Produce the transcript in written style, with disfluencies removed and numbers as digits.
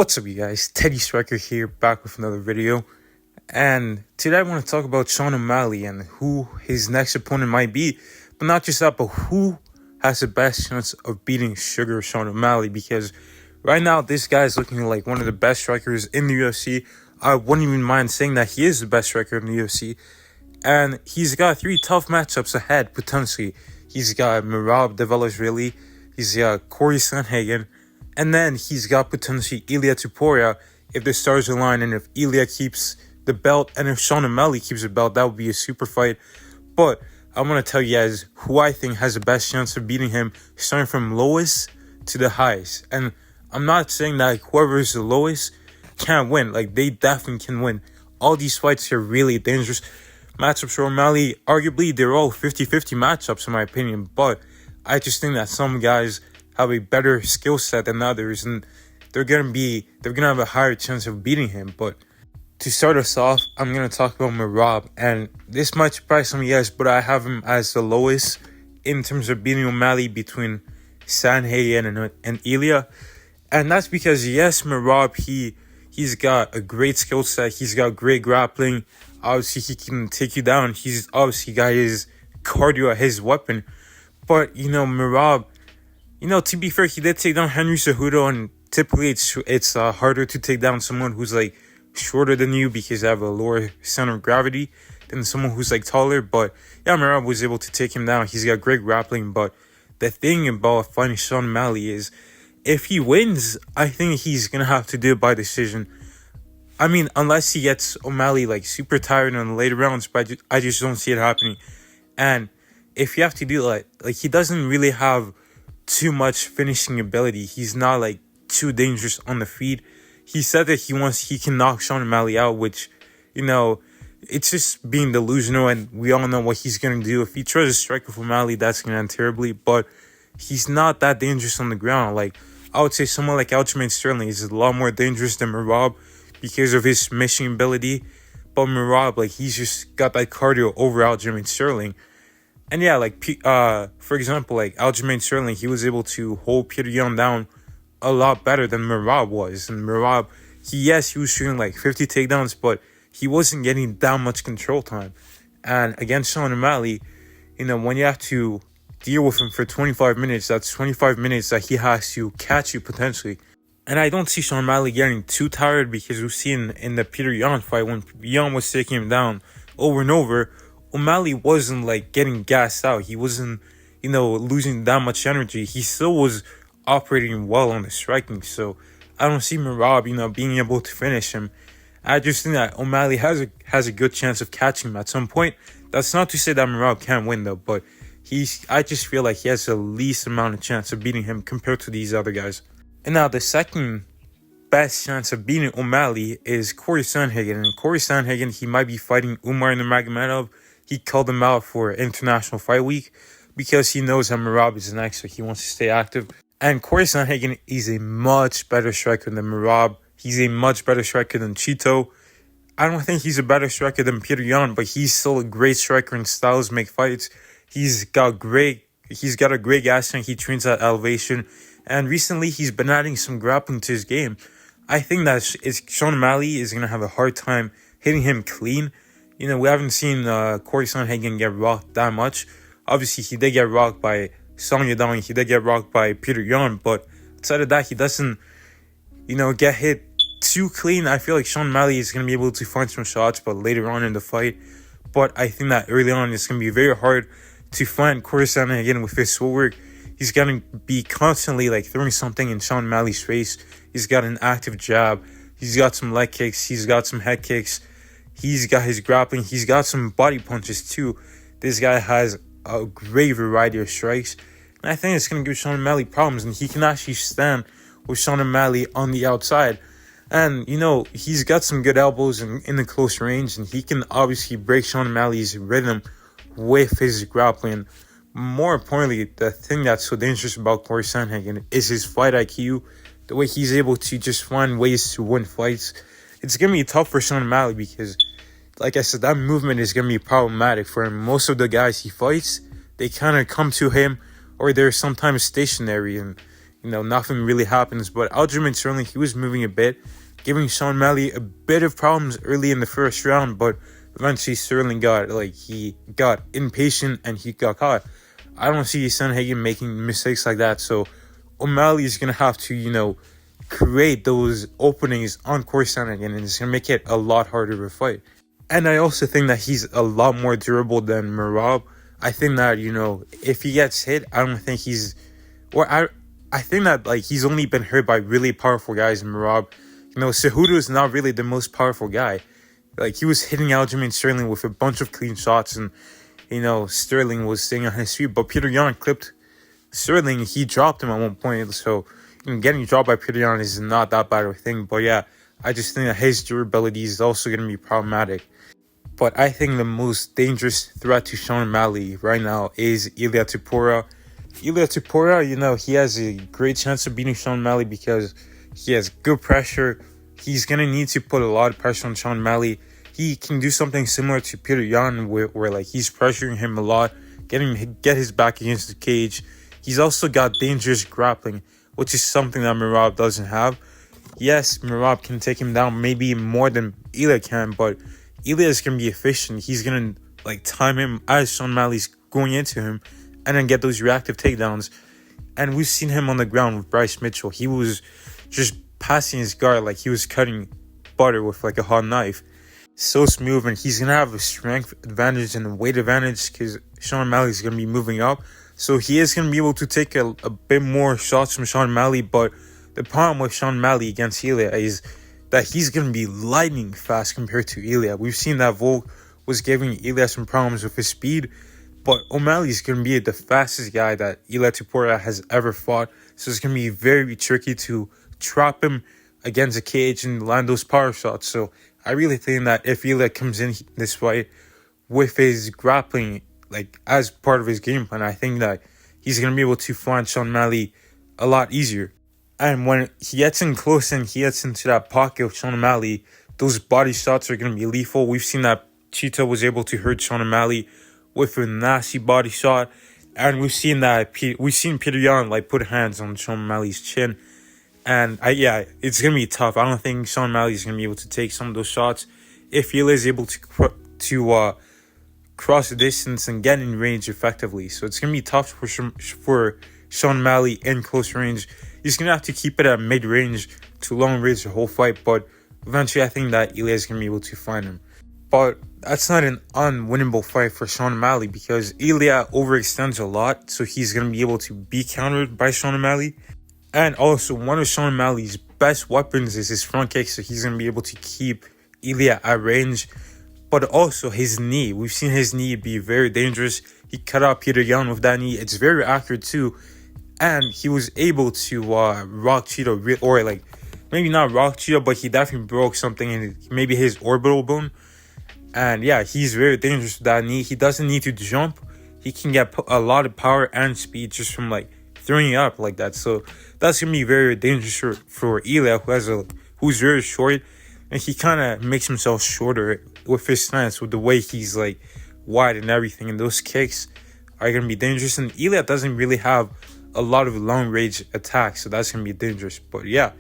What's up, you guys? Teddy Striker here, back with another video. And today I want to talk about Sean O'Malley and who his next opponent might be. But not just that, but who has the best chance of beating Sugar Sean O'Malley. Because right now, this guy is looking like one of the best strikers in the UFC. I wouldn't even mind saying that he is the best striker in the UFC. And he's got 3 tough matchups ahead, potentially. He's got Merab Israeli. He's got Corey Sandhagen. And then he's got potentially Topuria if the stars align, and if Ilya keeps the belt, and if Sean O'Malley keeps the belt, that would be a super fight. But I want to tell you guys who I think has the best chance of beating him, starting from lowest to the highest. And I'm not saying that whoever is the lowest can't win. Like, they definitely can win. All these fights are really dangerous matchups for O'Malley. Arguably, they're all 50-50 matchups in my opinion. But I just think that some guys have a better skill set than others, and they're gonna have a higher chance of beating him. But to start us off, I'm gonna talk about Merab, and this might surprise some of you guys, but I have him as the lowest in terms of beating O'Malley between Sandhagen and Ilya. And that's because, yes, Merab, he's got a great skill set, he's got great grappling, obviously he can take you down, he's obviously got his cardio at his weapon. But Merab, to be fair, he did take down Henry Cejudo, and typically it's harder to take down someone who's like shorter than you because they have a lower center of gravity than someone who's like taller. But yeah, Merab was able to take him down. He's got great grappling. But the thing about fighting Sean O'Malley is, if he wins, I think he's gonna have to do it by decision. I mean, unless he gets O'Malley like super tired in the later rounds, but I just don't see it happening. And if you have to do like he doesn't really have too much finishing ability. He's not like too dangerous on the feet. He said that he can knock Sean O'Malley out, which it's just being delusional, and we all know what he's gonna do. If he tries to strike with O'Malley, that's gonna end terribly. But he's not that dangerous on the ground. Like, I would say someone like Aljamain Sterling is a lot more dangerous than Merab because of his submission ability. But Merab, like, he's just got that cardio over Aljamain Sterling. And yeah, for example, like Aljamain Sterling, he was able to hold Peter Yan down a lot better than Merab was. And Merab, he was shooting like 50 takedowns, but he wasn't getting that much control time. And against Sean O'Malley, when you have to deal with him for 25 minutes, that's 25 minutes that he has to catch you potentially. And I don't see Sean O'Malley getting too tired, because we've seen in the Peter Yan fight, when Yan was taking him down over and over, O'Malley wasn't like getting gassed out. He wasn't, losing that much energy. He still was operating well on the striking. So I don't see Merab, being able to finish him. I just think that O'Malley has a good chance of catching him at some point. That's not to say that Merab can't win though, but I just feel like he has the least amount of chance of beating him compared to these other guys. And now the second best chance of beating O'Malley is Corey Sandhagen. And Corey Sandhagen, he might be fighting Umar Nurmagomedov. He called him out for International Fight Week because he knows that Merab is next, so he wants to stay active. And Corey Sandhagen is a much better striker than Merab. He's a much better striker than Chito. I don't think he's a better striker than Peter Yan, but he's still a great striker and styles make fights. He's got a great gas tank. He trains at elevation. And recently, he's been adding some grappling to his game. I think that Sean O'Malley is going to have a hard time hitting him clean. We haven't seen Corey Sandhagen get rocked that much. Obviously, he did get rocked by Song Yadong. He did get rocked by Peter Yan. But outside of that, he doesn't, get hit too clean. I feel like Sean O'Malley is going to be able to find some shots, but later on in the fight. But I think that early on, it's going to be very hard to find Corey Sandhagen with his footwork. He's going to be constantly, throwing something in Sean O'Malley's face. He's got an active jab. He's got some leg kicks. He's got some head kicks. He's got his grappling. He's got some body punches too. This guy has a great variety of strikes. And I think it's going to give Sean O'Malley problems. And he can actually stand with Sean O'Malley on the outside. And, he's got some good elbows in the close range. And he can obviously break Sean O'Malley's rhythm with his grappling. More importantly, the thing that's so dangerous about Corey Sandhagen is his fight IQ. The way he's able to just find ways to win fights. It's going to be tough for Sean O'Malley because, like I said, that movement is going to be problematic for him. Most of the guys he fights, they kind of come to him, or they're sometimes stationary. And, nothing really happens. But Aljamain Sterling, he was moving a bit, giving Sean O'Malley a bit of problems early in the first round, but eventually Sterling got impatient and he got caught. I don't see Sandhagen making mistakes like that, so O'Malley is going to have to, create those openings on course Sandhagen, and it's going to make it a lot harder to fight. And I also think that he's a lot more durable than Merab. I think that, if he gets hit, I don't think he's... I think that, he's only been hurt by really powerful guys in Merab. Cejudo is not really the most powerful guy. He was hitting Aljamain Sterling with a bunch of clean shots, and, Sterling was staying on his feet. But Peter Yan clipped Sterling. He dropped him at one point, so getting dropped by Peter Yan is not that bad of a thing. But yeah, I just think that his durability is also going to be problematic. But I think the most dangerous threat to Sean O'Malley right now is Ilia Topuria. Ilia Topuria, he has a great chance of beating Sean O'Malley because he has good pressure. He's going to need to put a lot of pressure on Sean O'Malley. He can do something similar to Peter Yan where he's pressuring him a lot, get his back against the cage. He's also got dangerous grappling, which is something that Merab doesn't have. Yes, Merab can take him down maybe more than Ilia can, but Ilia is going to be efficient. He's going to time him as Sean O'Malley's going into him and then get those reactive takedowns. And we've seen him on the ground with Bryce Mitchell. He was just passing his guard like he was cutting butter with a hot knife. So smooth, and he's going to have a strength advantage and a weight advantage because Sean O'Malley is going to be moving up. So he is going to be able to take a bit more shots from Sean O'Malley, but the problem with Sean O'Malley against Ilia is that he's going to be lightning fast compared to Ilia. We've seen that Volk was giving Ilia some problems with his speed, but O'Malley's going to be the fastest guy that Ilia Topuria has ever fought. So it's going to be very tricky to trap him against a cage and land those power shots. So I really think that if Ilia comes in this fight with his grappling, as part of his game plan, I think that he's going to be able to find Sean O'Malley a lot easier. And when he gets in close and he gets into that pocket of Sean O'Malley, those body shots are going to be lethal. We've seen that Cheetah was able to hurt Sean O'Malley with a nasty body shot. And we've seen Peter Yan put hands on Sean O'Malley's chin. And it's going to be tough. I don't think Sean O'Malley is going to be able to take some of those shots. If Ilia is able to cross the distance and get in range effectively. So it's going to be tough for Sean O'Malley in close range. He's going to have to keep it at mid-range to long range the whole fight. But eventually I think that Ilia is going to be able to find him. But that's not an unwinnable fight for Sean O'Malley because Ilia overextends a lot. So he's going to be able to be countered by Sean O'Malley. And also, one of Sean O'Malley's best weapons is his front kick, so he's going to be able to keep Ilia at range. But also his knee. We've seen his knee be very dangerous. He cut out Peter Yan with that knee. It's very accurate too. And he was able to rock Cheetah, or maybe not rock Cheetah, but he definitely broke something in maybe his orbital bone. And yeah, he's very dangerous with that knee. He doesn't need to jump. He can get a lot of power and speed just from throwing it up like that. So that's going to be very dangerous for Ilia, who's very short. And he kind of makes himself shorter with his stance, with the way he's wide and everything. And those kicks are going to be dangerous. And Ilia doesn't really have a lot of long range attacks, so that's going to be dangerous. But yeah,